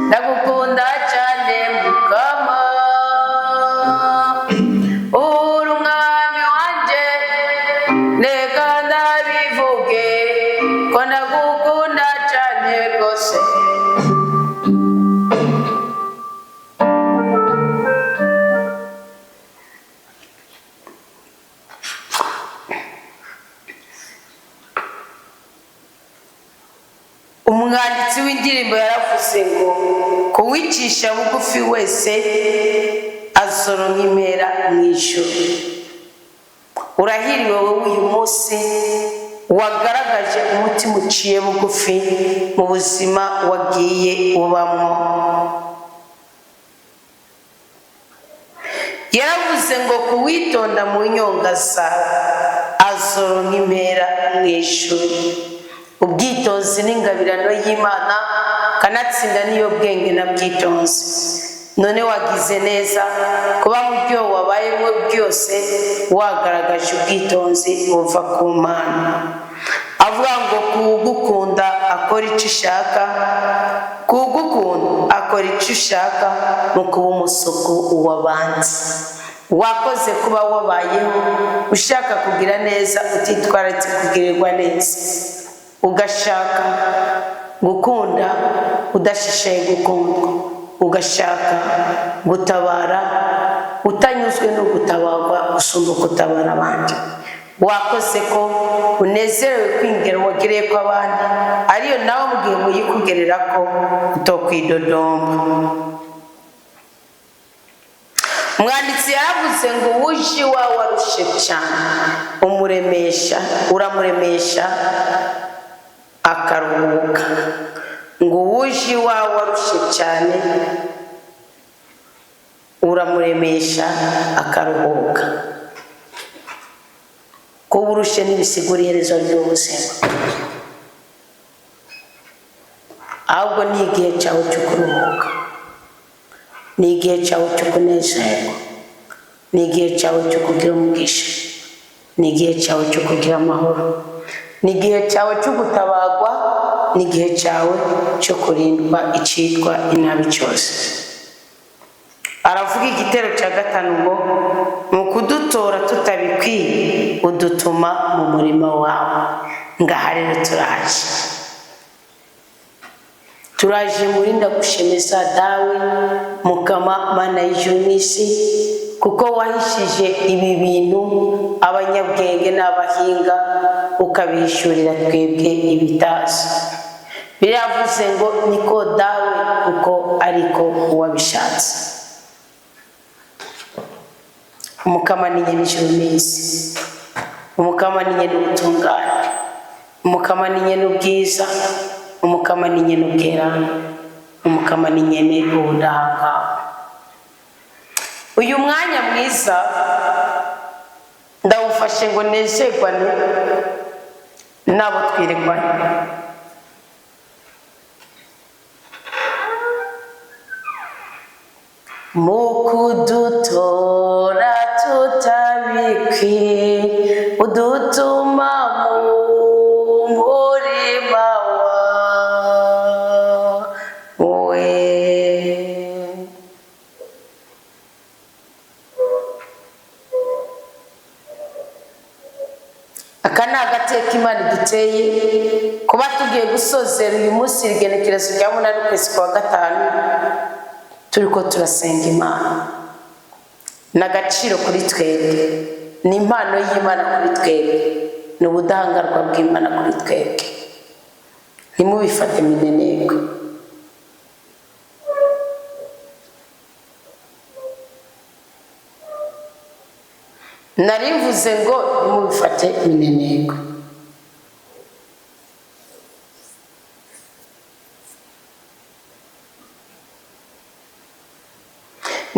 ndagukunda cyane mukama uri umwami wanjye reka ndabivuge ko ndagukunda cyane rwose umwanditsi w'indirimbo yaravuze ngo kuwicisha bugufi wese azoronka impera mu ijuru. Urahiriwe wowe uyu munsi wagaragaje umutima uciye bugufi mu buzima wagiye ubamo. Yaravuze ngo kuwitonda mu nyonga zawe azoronka impera mu ijuru. Ubwitonzi n'ingabirano y'Imana kanatsinda niyo bwenge na bwitonzi. None wagize neza kuba mu byo wabayemo byose wagaragaje ubwitonzi buva ku Mana. Avuga ngo kugukunda akora icyo ushaka, kugukunda akora icyo ushaka mu kuba umusuku w'abandi. Wakoze kuba wabayeho ushaka kugira neza utitwararitse kugirirwa neza, ugashaka gukunda udashishaye gukundwa, ugashaka gutabara utanyuzwe no gutabarwa usumba kutabara abandi. Wakoze ko unezerewe kwingera wagiriye ko abandi ariyo nawe mu gihe muyikugerera ko utokwidodomba. Umwanditsi yaravuze ngo uje iwawe warushe cyane uramuremesha akaruhuka. Ngo uje iwawe warushe cyane uramuremesha akaruhuka. Kuba urushe ntibisigura iherezo ry'ubuzima, ahubwo ni igihe cyawe cyo kuruhuka, ni igihe cyawe cyo kunezerwa, ni igihe cyawe cyo kugira umugisha, ni igihe cyawe cyo kugira amahoro, ni igihe cyawe cyo gutabarwa, ni igihe cyawe cyo kurindwa icyitwa inabi cyose. Aravuga igitero cya gatanu ngo mu kudutora tutabikwiye udutuma mu murima wawe. Ngaha rero turaje muri ndagushemeza dawe mukama Mana y'ijuru n'isi, kuko wahishije ibi bintu abanyabwenge n'abahinga ukabishurira twebwe ibitazi. Biravuze ngo niko dawe kuko ariko wabishatse. Umukama ni nyene ijuru n'isi, umukama ni nyene ubutungane, umukama ni nyene ubwiza, umukama ni nyene ubwerane, umukama ni nyene ubudahangarwa. Uyu mwanya mwiza ndawufashe ngo nezerwane nabo twirirwanye. Mu kudutora tutabikwiye udutuma mu murima wawe. Aka ni agateka Imana iduteye kuba tugiye gusozera uyu munsi igenekerezo rya 8 ukwezi kwa gatanu turiko turasenga Imana. N'agaciro kuri twebwe, ni impano y'Imana kuri twebwe, ni ubudahangarwa bw'Imana kuri twebwe. Ntimubifate mineneko. Narivuze ngo ntimubifate mineneko.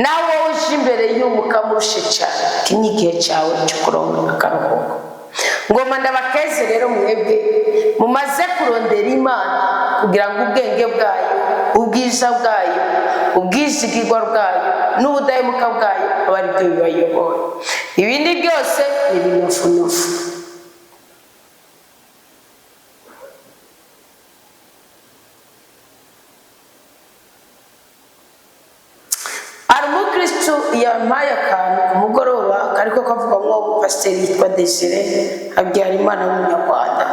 Nawe uje imbere y'umukama urushe cyane, iki ni igihe cyawe cyo kuronka akaruhuko. Ngoma ndabakeze rero mwebwe mumaze kurondera Imana kugira ngo ubwenge bwayo, ubwiza bwayo, ubwizigirwa bwayo n'ubudahemuka bwayo aba ari byo bibayobora. Ibindi byose ni ibinufunufu. Yesu yampaye akantu ku mugoroba kariko kavugwamo pasiteri yitwa Desire Habyarimana w'umunyarwanda.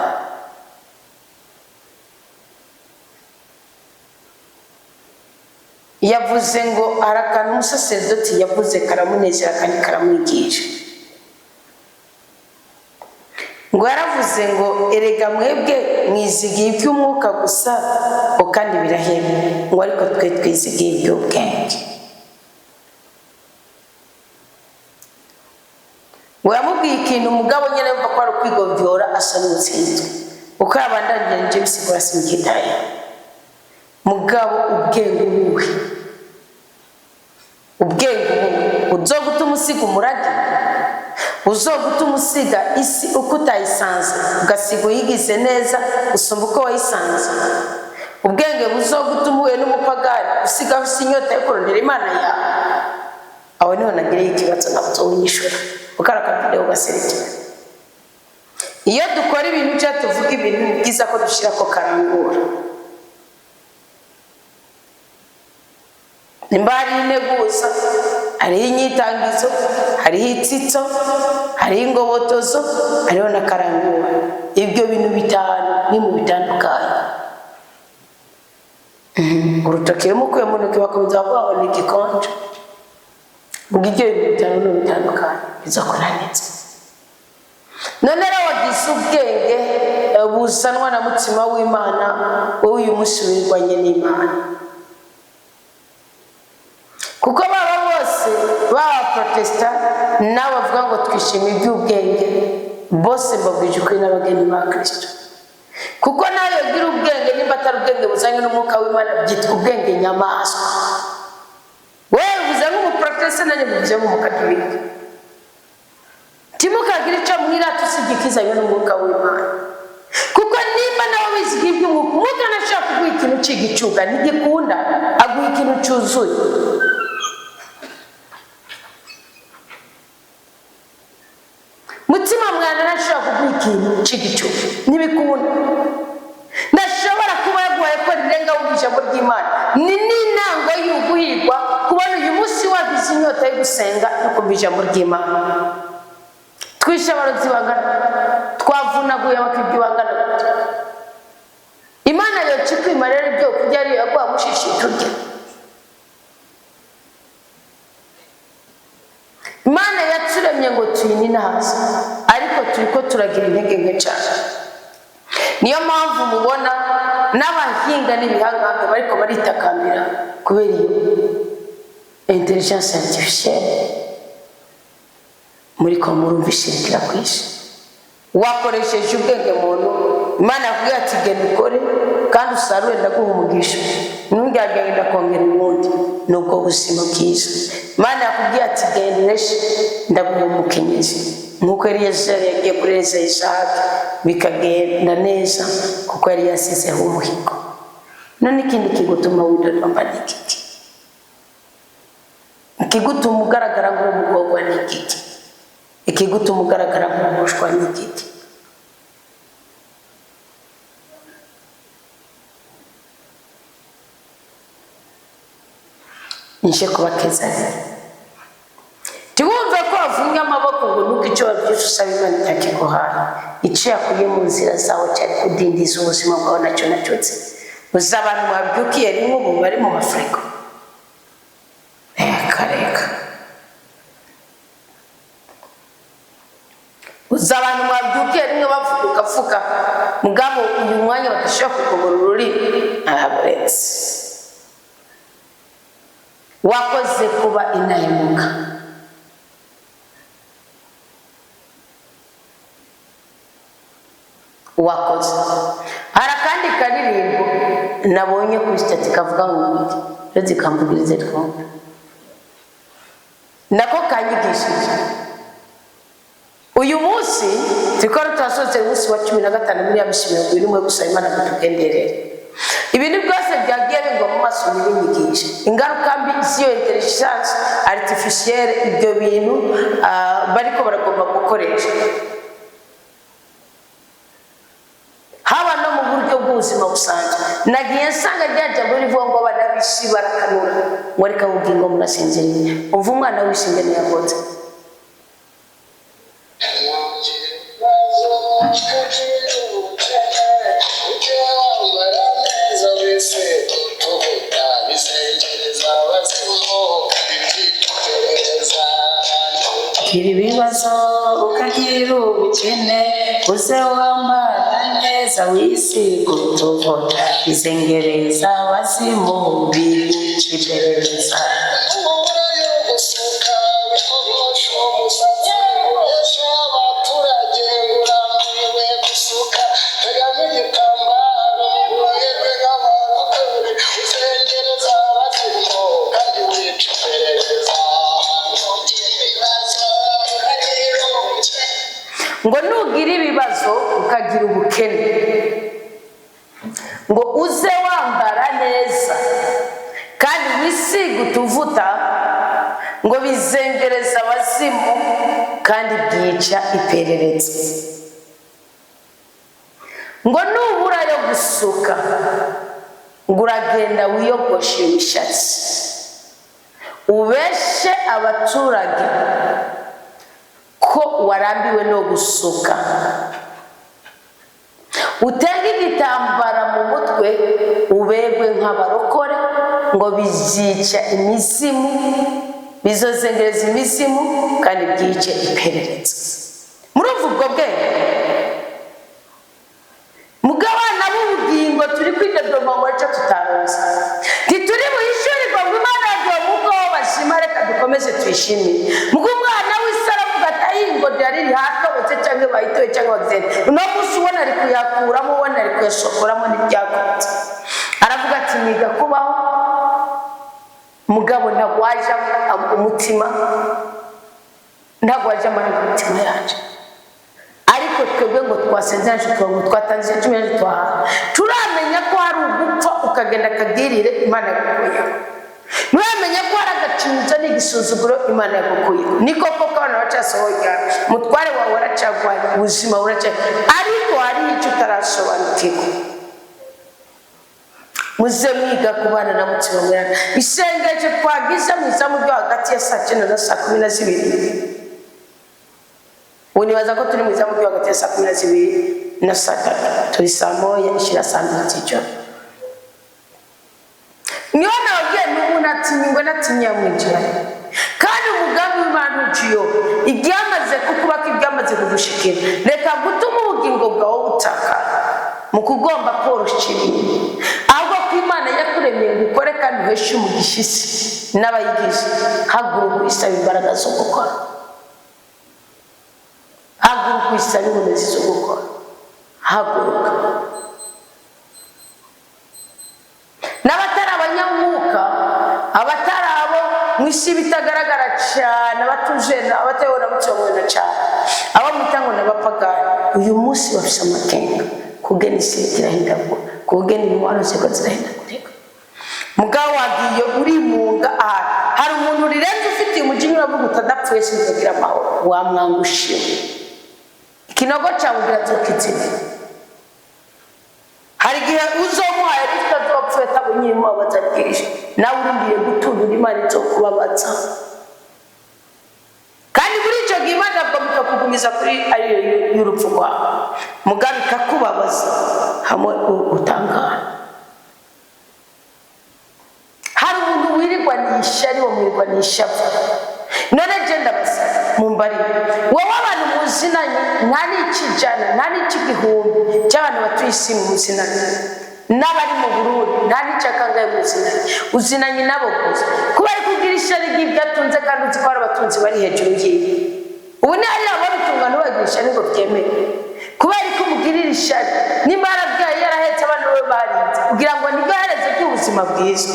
Yavuze ngo arakana umusaserdoti yavuze karamunezera kandi karamwigisha. Ngo yaravuze ngo erega mwebwe mwizigiye iby'umwuka gusa kandi birahera, ngo ariko twe twizigiye iby'ubwenge. Ngo yamubwiye ikintu umugabo nyine yumva ko ari ukwigovyora asa n'utsinzwe, uko yabandanyije nje bisigura simbyitaye. Mugabo ubwenge ubuwe, ubwenge ubuwe uzogutuma usiga umurage, uzogutuma usiga isi uko utayisanze ugasiga uyigize neza usumba uko wayisanze. Ubwenge buzogutuma uhuye n'umupagani usiga ufise inyota yo kurondera Imana yawe. Aho niho nagiriye ikibazo nabwo unyishura ukaraka video ugaserekera. Iyo dukora ibintu cya tuvuga ibintu byiza ko dushira ko karangura. Nimbari integuza, hari inyitangizo, hari itsitso, hari ingobotozo, hariho na karangura. Ibyo bintu bitanu ni mu bitandukanye. Urutoke mukuye mu ntoki bakomeza bavuga ngo ni gikonje. Mugije ibintu bitanu no bitandukanye bizakora neza. None rero wagize ubwenge buzanwa na mutima w'Imana, wowe uyu munsi wirwanye n'Imana. Kuko baba bose baba protesta n'abavuga ngo twishimiye iby'ubwenge bose mbabwije ukuri n'abageni ba Kristo. Kuko nayo gira ubwenge nimba atari ubwenge buzanye n'umwuka w'Imana byitwa ubwenge nyamaswa. Wewe uvuze nk'umuprotesta nanye bivuze nk'umukatolika. Timukagira icyo mwirata usigikizanye n'umwuka w'Imana. Kuko nimba nawe wizigiye iby'umwuka, umwuka ntashaka kuguha ikintu cy'igicuga ntigikunda, aguha ikintu cyuzuye. Mutima mwana ntashaka kuguha ikintu cy'igicuga ntibikunda. Ndashobora kuba yaguhaye ko rirenga w'ijambo ry'Imana, ni n'intango y'uguhirwa kubona uyu munsi wagize inyota yo gusenga no kumva ijambo ry'Imana. Twishe abarozi bangana, twavunaguye abakibyi bangana. Imana yoca ikwima rero ibyo kurya ariyo yaguha mushishi turya. Imana yaturemye ngo tuyinine hasi, ariko turiko turagira intege nke cyane. Niyo mpamvu mubona n'abahinga n'ibihangange bariko baritakambira kubera iyo intelligence artificielle muri ko murumvishirikira kwisi. Wakoresheje ubwenge muntu, Imana yakubwiye ati genda ukore kandi usarure ndaguha umugisha, ntungagende ndakongera ubundi. Nubwo buzima bwiza Imana yakubwiye ati genda ureshe ndaguha umukenyezi, nk'uko Eliyezeri yagiye kureza Isaka bikagenda neza kuko yari yasizeho umuhigo. None ikindi kigutuma widodomba ni iki? Ikigutuma ugaragara nk'umugogwa ni iki? Ikigutuma ugaragara nk'umushwa ni iki? Nishe kubakeza tiwumve ko afunga amaboko ngo nuko icyo wabyishe usaba Imana itakiguhaye. Icyo yakuye mu nzira zawe cyari kudindiza ubuzima bwawe nacyo nacyotse. Uzi abantu babyukiye rimwe ubu bari mu mafuriko. Kareka. Uzi abantu babyukiye rimwe bavuga ukavuga mugabo uyu mwanya badashobora kugobora ururimi. Aburetse. Wakoze kuba inahemuka. Wakoze. Hari akandi karirimbo nabonye kuri stati kavuga ngo rezi kambugirize twumva. Nako kanyigishije. Uyu munsi turiko tutasoze umunsi wa 15 muri abishimira ngo irumwe gusaba Imana kutugenderera. Ibintu byose byagiye bingwa mu maso n'ibinyigisha. Ingaruka mbi z'iyo intelligence artificielle ibyo bintu bariko baragomba gukoresha. Haba no mu buryo bw'ubuzima busanzwe nagiye nsanga ryaje muri vongo banabisi barakanura muri kabugingo murasinziriye umva umwana w'ishingene yagonze ibibazo ukagira ubukene uze wambara neza wisiga utuvuta izengereza abazimu bica iperereza ngo nugira ibibazo ukagira ubukene ngo uze wambara neza kandi wisiga utuvuta ngo bizengereza abazimu kandi byica iperereza ngo nubura yo gusuka ngo uragenda wiyogoshe imishatsi ubeshe abaturage ko warambiwe no gusuka utenge igitambara mu mutwe ubegwe nk'abarokore ngo bizica imizimu bizozengereza imizimu kandi byice iperereza murumva ubwo bwenge mugabana b'ubugingo turi kwidodoma ngo icyo tutaronse ntituri buhishurirwa ngo Imana yaduha muko bashima reka dukomeze twishimire mugo umwana ngo ryari hatobetse cyangwa bayitoye cyangwa bagende no musubona ari kuyakuramo ubona ari kuyashokoramo n'ibyakonze aravuga ati niga kubaho mugabo ntagwaje umutima ntagwaje amara umutima yaje ariko twebwe ngo twasenzeranye ngo twatanze cyumye turamenya ko hari ugupfa ukagenda kagirire Imana yagukuye Mwemenya ko aragacinza n'igisuzuguro Imana yagukuye niko koko abana bacasohoye mutware wawe waracagwaye ubuzima buraca ariko hari icyo utarasobanukirwa muze mwiga kubana na mutima mwana isengeje twagize mu izamu ryo hagati ya saa 9 na saa 12 unibaza ko turi mu izamu ryo hagati ya saa 12 na saa 3 turi saa 1 ishira saa 2 niona ngo natinya mwijira kandi umugambi w'Imana uciyo ibyamaze kukubaka ibyamaze kugushikira reka gutuma ubugingo bwawe butaka mu kugomba korosha ibintu ahubwo ko Imana yakuremeye gukore kandi uheshe umugishisi n'abayigize haguruka isaba imbaraga zo gukora haguruka isaba inkomezi zo gukora haguruka n'abatari abanyamwuka abatari abo mwisi bitagaragara cyane abatujena abatayobora mucyomwena cyane abo mutango n'abapagani uyu munsi bafise amakenga kugena isi irahindagura kugena imibano ziko zirahindagurika mugabo wagiye uri munga hari umuntu rirenze ufite umujinya uravuga utadapfuye sinzogira amahoro wamwangushye ikinogo cyawe birazokitsina hari gihe uzomuhaye bitazopfuye tabunyimo abazabwirije nawe urindiye gutundura Imana izokubabaza kandi muri icyo gihe Imana agomba kugumiza kuri ariyo y'urupfu rwawe mugabe ikakubabaza hamwe utangara hari umuntu wirirwa n'ishari wo mwirirwa n'ishavu none genda basa mumbari wowe abantu muzinanye nta n'ikijana nta n'ikigihumbi cy'abantu batuye isi mu muzinanye n'abari mu Burundi nta n'icyakangaye muzinanye uzinanye nabo gusa kuba ari kugira ishari ry'ibyatunze kandi uzi ko hari abatunzi bari hejuru y'iyi ubu ni ari ababitunga n'ubagirisha ngo byemere kuba ari kumugirira ishari n'imbara byayo yarahetse abantu be barinze kugira ngo nibwo yareze by'ubuzima bwiza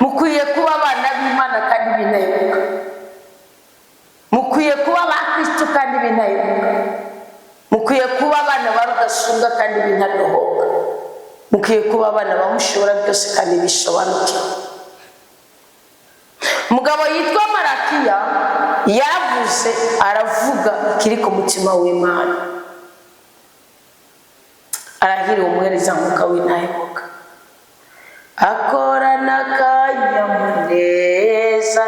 mukwiye kuba abana b'Imana kandi binayoboka mukwiye kuba ba Kristo kandi binayoboka mukwiye kuba abana barudasunga kandi binadohoka mukwiye kuba abana bamushobora byose kandi bisobanukiwe umugabo yitwa Marakiya yaravuze aravuga kiri ku mutima w'Imana arahira umuhereza mwuka w'intahemuka akorana akanyamuneza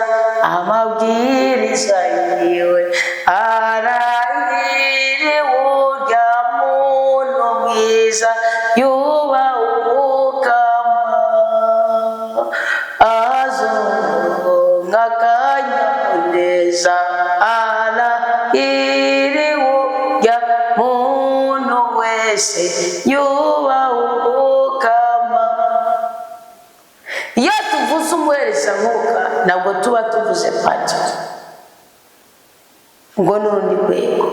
amabwiriza yiwe arahiriwe urya muntu mwiza yubaha umukama azonka akanyamuneza arahiriwe urya muntu wese yubaha umukama. Iyo tuvuze umuhereza mwuka ntabwo tuba tuvuze patiri ngo n'urundi rwego,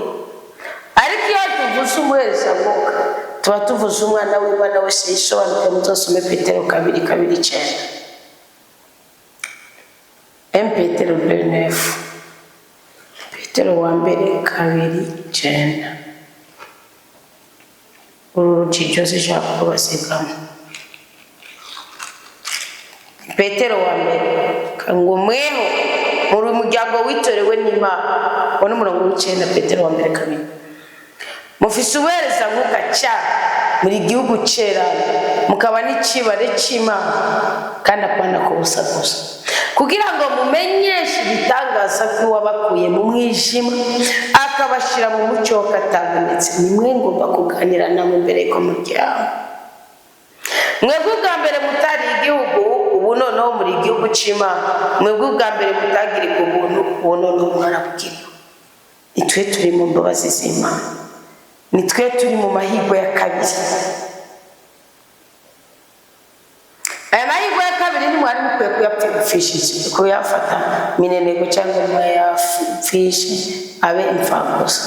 ariko iyo tuvuze umuhereza mwuka tuba tuvuze umwana w'Imana wese yisobanuke. Muzosome Petero 2:9. Petero 2:9. Petero wa mbere 2:9. Uru rucijo zishaka kubasigamo. Petero wa mbere ngo mweho muri muryango witorewe n'Imana. Ono murongo w'icenda Petero wa mbere 2. Mufise ubuhereza mwuka cyane muri gihugu cyera mukaba n'ikibare cy'Imana kandi akwana ko busa gusa kugira ngo mumenyeshe ibitangaza ko wabakuye mu mwijima akabashira mu mucyo katabonetse. Nimwe ngomba kuganira namwe mbere ko muryango. Mwebwe bwa mbere mutari igihugu ubu noneho muri igihugu cy'Imana. Mwebwe bwa mbere mutagirika ubuntu ubu noneho mwarabukiriwe. Nitwe turi mu mbabazi z'Imana, nitwe turi mu mahirwe ya kabiri. Aya mahirwe ya kabiri ntimwari mukwiye kuyapfishije kuyafata minenego cyangwa mwayapfishe abe imfabusa.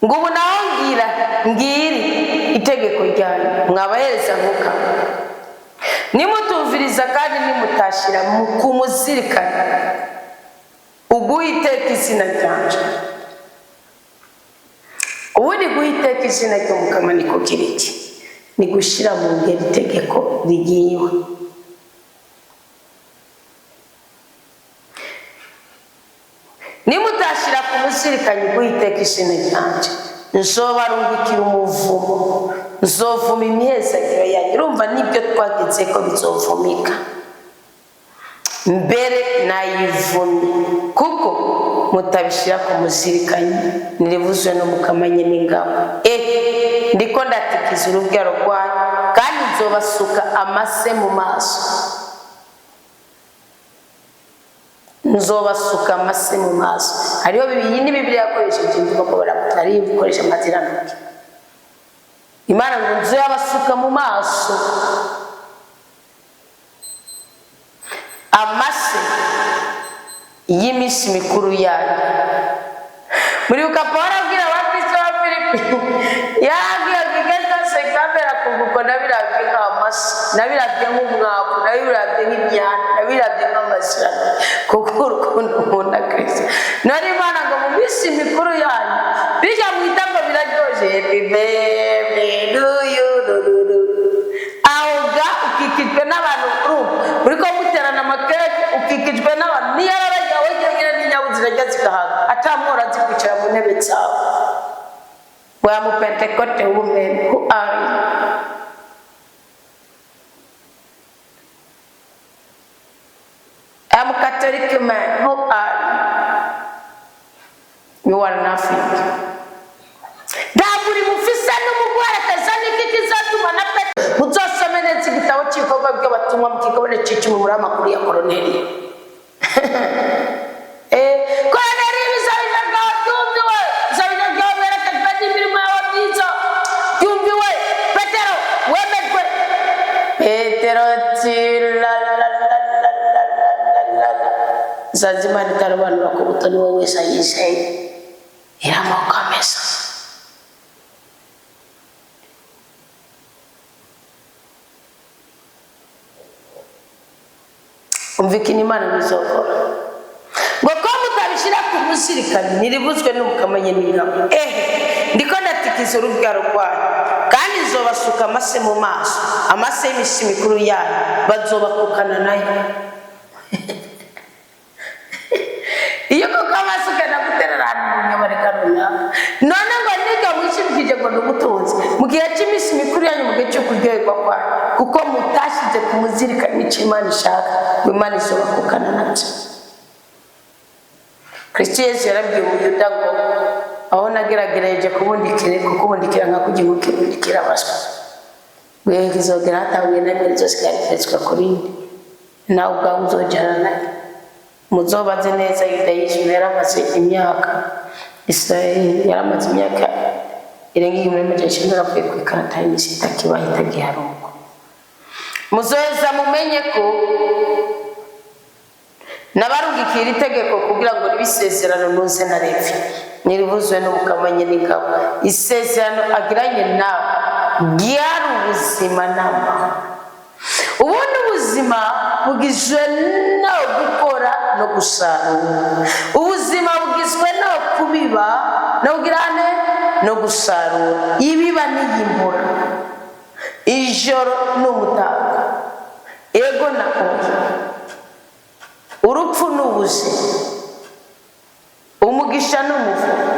Ngo ubu naho ngiri itegeko ryanyu mwabahereza mwuka nimutumviriza kandi nimutashira kumuzirikana uguhiteka izina ryanje. Ubundi guhiteka izina ry'umukama niko kiriki ni gushira mu ngeri itegeko rigiwe. Nimutashira kumuzirikana uguhiteka izina ryanje nzobarungikira umuvumo, nzovuma imyezagiro yanyu. Urumva nibyo twagize ko bizovumika mbere nayivumye kuko mutabishira kumuzirikanya nirivuzwe n'umukamanye n'ingabo. Ndiko ndatikiza urubyaro rwanyu kandi nzobasuka amase mu maso. Nzobasuka amase mu maso. Hariho iyi ni Bibiliya yakoresheje imvugo ko baratari ibikoresha amaziranoke. Imana ngo nzobasuka mu maso amase y'imisi mikuru yanyu. Muri ukapora abwira abakristo ba Filipi yabwiye kigenda se kamera kuvuko nabirabye nk'amase, nabirabye nk'umwaku, nabirabye nk'imyanda, nabirabye nk'amasirano kuko urukundo nkunda Kristo. Nari Imana ngo mu misi mikuru yanyu bijya mwita ngo biraryoje happy birthday to you ahoga ukikijwe n'abantu uri ko muterana amakeke ukikijwe n'abantu niyararaga wegenyere n'inyabuzira rya zikahaga atamwora zikwicara mu ntebe zawe. Wa mu Pentecote women who are I'm Catholic man who are you are nothing. Daburi mufisa n'umugwara kazani kikizatuma na pete muzosome neza igitabo cy'ibikorwa by'abatumwa mu kigabane cy'icumi muri amakuru ya Korneliyo. Korneliyo bizabinaga byumviwe bizabinaga berekana imirimo yawe myiza byumviwe. Petero wemejwe. Petero tila Zanzibar itarobanura ku butoni wowe wese ayizeye iramukomeza. Umvikina Imana bizokora ngo ko mutabishira ku musirikani niribuzwe n'umukamanye n'ingabo. Ndiko ndatikiza urubyaro rwanyu kandi nzobasuka amase mu maso, amase y'imisi mikuru yanyu bazobakukana nayo. iyo kukamaso kenda gutererana umunyabareka runaka none ngo niga mwishimikije ngo ndugutunze mu gihe cy'iminsi mikuru yanyu mu gihe cyo kuryoherwa kwayo kuko mutashize kumuzirikana icyo Imana ishaka ngo Imana izobakukana nabyo. Kristo Yesu yarabwiye Umuyuda ngo aho nageragereje kubundikira nka kugira ngo kibundikira abaswa wewe kizogera hatahuye n'ibintu byose cyaritswe kurindi nawe ubwawe uzojyana nayo. Muzobaze neza Yuda yishyuye yaramaze imyaka, Israeli yaramaze imyaka irenga 1900 avuye ku ikarata y'isi itakibaho itagiharuka. Muzoza mumenye ko nabarungikira itegeko kugira ngo ribisezerano nuze na Levi nirivuzwe n'umukamanye n'ingabo. Isezerano agiranye nawe ryari ubuzima n'amahoro. Ubundi ubuzima bugizwe no gukora no gusarura. Ubuzima bugizwe no kubiba no kugirane no gusarura. Ibiba n'iyimbura, ijoro n'umutaga, ego na oya, urupfu n'ubuzima, umugisha n'umuvumo,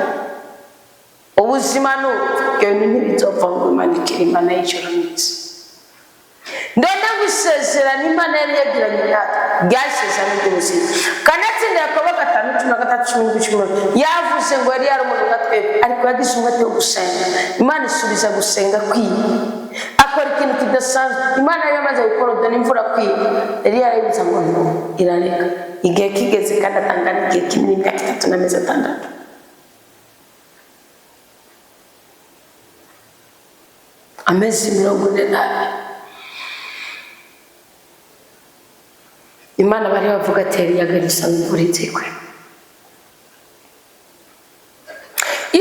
ubuzima n'urupfu. Ibyo bintu ntibizopfa ngo Imana ikiri Imana y'ijoro n'isi. Ndenda gusezerana Imana yari yagiranye natwe ryasezerano ry'ubuzima. Kanatsinda Yakobo 5:13 yavuze ngo yari umuntu natwe ariko yagize umwete wo gusenga. Imana isubiza gusenga kwiye, akora ikintu kidasanzwe. Imana yari yamaze gukora dore imvura kwiye, yari yarayibutsa ngo irareka. Igihe kigeze kandi atangana igihe kinini, imyaka 3 n'amezi 6. Amezi 40. Imana bari bavuga ati yagarisa imvura izigwe.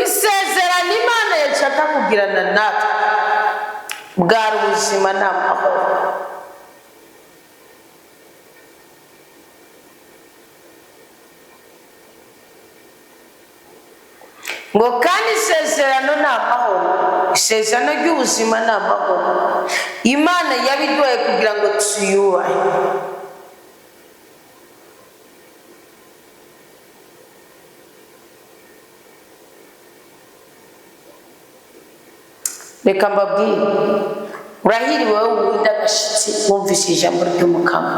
Isezerano Imana yashaka kugirana natwe bwari ubuzima n'amahoro. Ngo kandi isezerano n'amahoro, isezerano ry'ubuzima n'amahoro Imana yabiduhaye kugira ngo tuyubahe. Reka mbabwire, urahiriwe wowe wumva agashitsi wumvise ijambo ry'Umukama.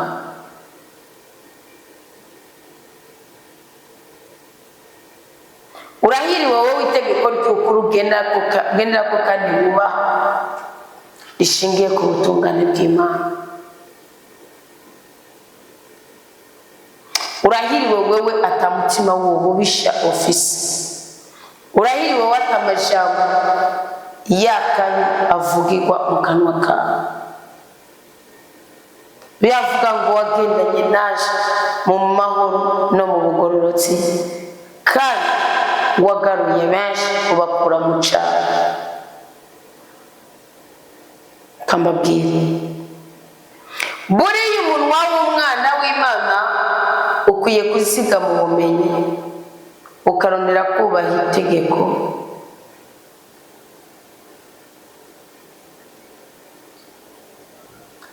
Urahiriwe wowe itegeko ry'ukuri ugendera ko kandi wubaha rishingiye ku butungane bw'Imana. Urahiriwe wowe atamutima w'ububisha ofisi. Urahiriwe wowe atamajambo yakanye avugirwa mu kanwa kawe. Biravuga ngo wagendanye naje mu mahoro no mu bugororotsi kandi wagaruye benshi ubakura mu cyaha. Kambabwire, buriya umunwa w'umwana w'Imana ukwiye kuziga mu bumenyi ukarondera kubaha itegeko,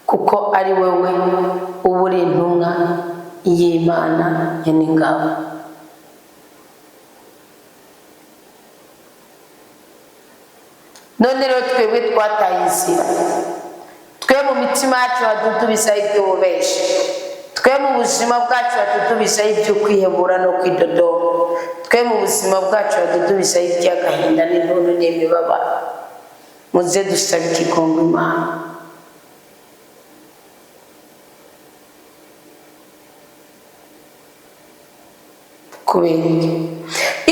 kuko ari wewe uba uri intumwa y'Imana y'ingabo. None rero twebwe twataye inzira, twe mu mitima yacu hadudubizaho iby'ububeshi, twe mu buzima bwacu hadudubizaho iby'ukwihebura no kwidodoma, twe mu buzima bwacu hadudubizaho iby'agahinda n'intuntu n'imibabaro. Muze dusabe ikigongo Imana. Kubera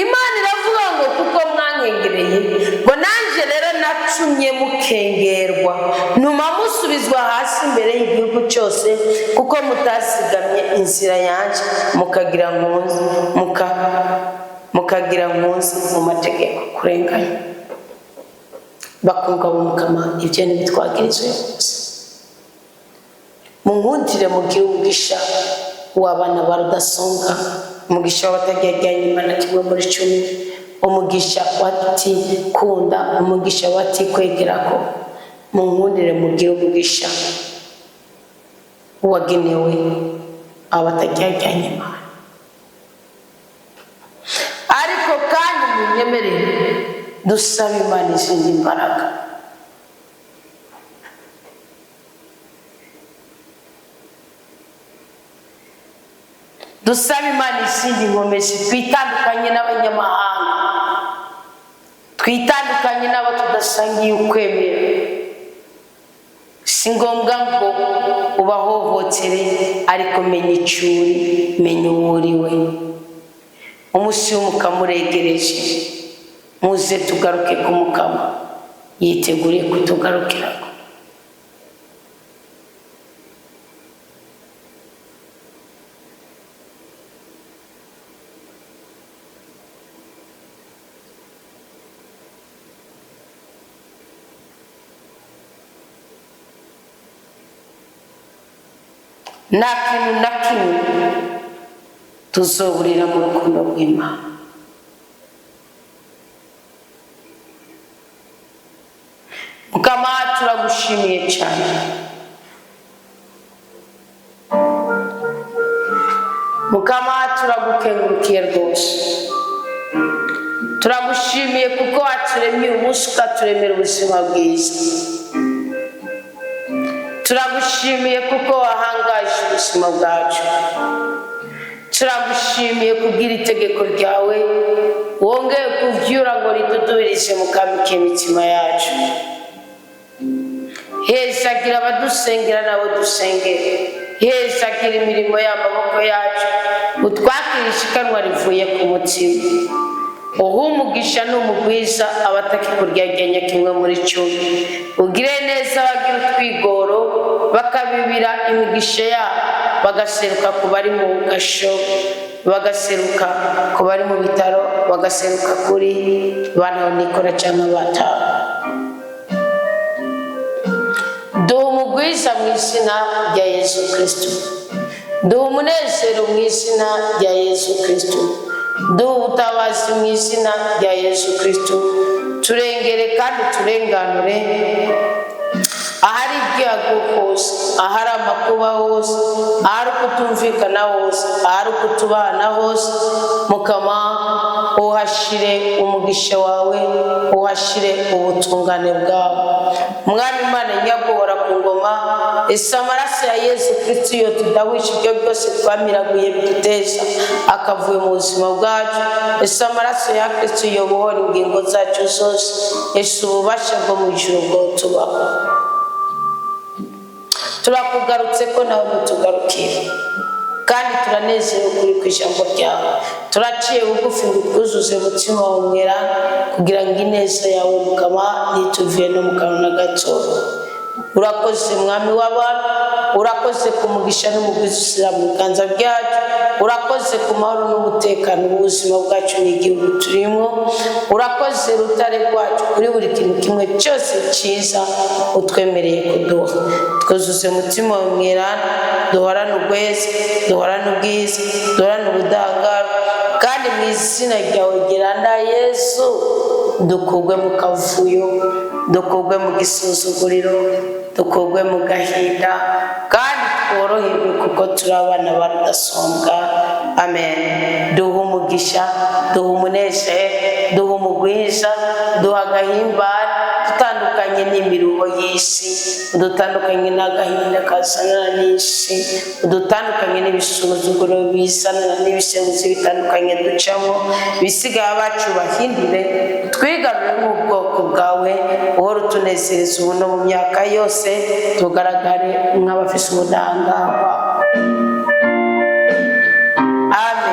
Imana iravuga ngo kuko mwankengereye ngo nanjye rero nacumye mukengerwa ntuma musubizwa hasi imbere y'igihugu cyose kuko mutasigamye inzira yanjye mukagira nkunzi mu mategeko kurenganya. Bakundwa b'Umukama, ibyo ntibitwagirizwe gusa. Munkundire mugire umugisha w'abana ba Rudasonga, umugisha w'abatagereranya Imana kimwe muri 10, umugisha watikunda, umugisha watikwegerako. Munkundire mugire umugisha wagenewe abatagereranya Imana. munyemerere dusaba Imana izindi imbaraga. Dusaba Imana izindi nkomezi, twitandukanye n'abanyamahanga, twitandukanye n'abo tudasangiye ukwemera. Si ngombwa ngo ubahohotere, ariko menya icyo uri, menya uwo uriwe. Umunsi w'umukama uregereje, muze tugaruke ku mukama, yiteguriye kutugarukiraho. Nta kintu na kimwe tuzoburira mu rukundo rw'Imana. Mukama turagushimiye cyane, Mukama turagukengurukiye rwose. Turagushimiye kuko waturemye umunsi ukaturemera ubuzima bwiza. Turagushimiye kuko wahangaje ubuzima bwacu. Turagushimiye kubwira itegeko ryawe wongeye kuvyura ngo ritudubirize mukambike imitima yacu. Hezagira abadusengera nabo dusengere, hezagira imirimo y'amaboko yacu, utwakire ishikanwa rivuye ku mutima. Umugisha n'umugwiza abatakikuryaryanya kimwe muri cyo. Ugire neza abagira utwigoro bakabibira imigisha yabo, bagaseruka ku bari mu gasho, bagaseruka ku bari mu bitaro, bagaseruka kuri bana nikora cyangwa bataba. Duha umugwiza mu izina rya Yesu Kristo. Duha umunezero mu izina rya Yesu Kristo. Duha ubutabazi mu izina rya Yesu Kristo. Turengere kandi turenganure ahari ibyago hose, ahari amakuba hose, ahari kutumvikana hose, ahari kutubana hose. Mukama uhashire umugisha wawe, uhashire ubutungane bwawe. Mwami Imana nyagora ku ngoma, ese amaraso ya Yesu Kristo yo tudawisha ibyo byose twamiraguye biduteza akavuye mu buzima bwacu. Ese amaraso ya Kristo yo buhora ingingo zacu zose. Ese ububasha bwo mu ijuru bwo tubaho. Turakugarutse ko nawe mutugarukira, kandi turanezerewe kuri ku ijambo ryawe. Turaciye bugufi ngo twuzuze umutima wawe mwera, kugira ngo ineza yawe Mukama ntituviye no mu kanwa na gato. Urakoze Mwami w'abantu, urakoze ku mugisha n'umugwiza usira mu biganza byacu. Urakoze ku mahoro n'umutekano w'ubuzima bwacu n'igihugu turimo. Urakoze rutare rwacu kuri buri kintu kimwe cyose cyiza utwemereye kuduha. Twuzuze umutima wawe mwera, duhorane ubweza, duhorane ubwiza, duhorane ubudahangarwa, kandi mu izina ryawe Giranda Yesu dukugwe mu kavuyo, dukugwe mu gisuzuguriro, dukugwe mu gahinda, kandi tworoherwe kuko turi abana badasumbwa. Amen. Duha umugisha, duha umunezero, duha umugwiza, duha agahimbare, dutandukanye n'imiruho y'isi, udutandukanye n'agahinda kazanana n'isi, udutandukanye n'ibisuzuguro bizanana n'ibisebuzi bitandukanye ducamo. Bisigaye abacu bahindure, twigarure mu bwoko bwawe, uhora utunezereza ubu no mu myaka yose, tugaragare nk'abafise ubudahangarwa. Amen.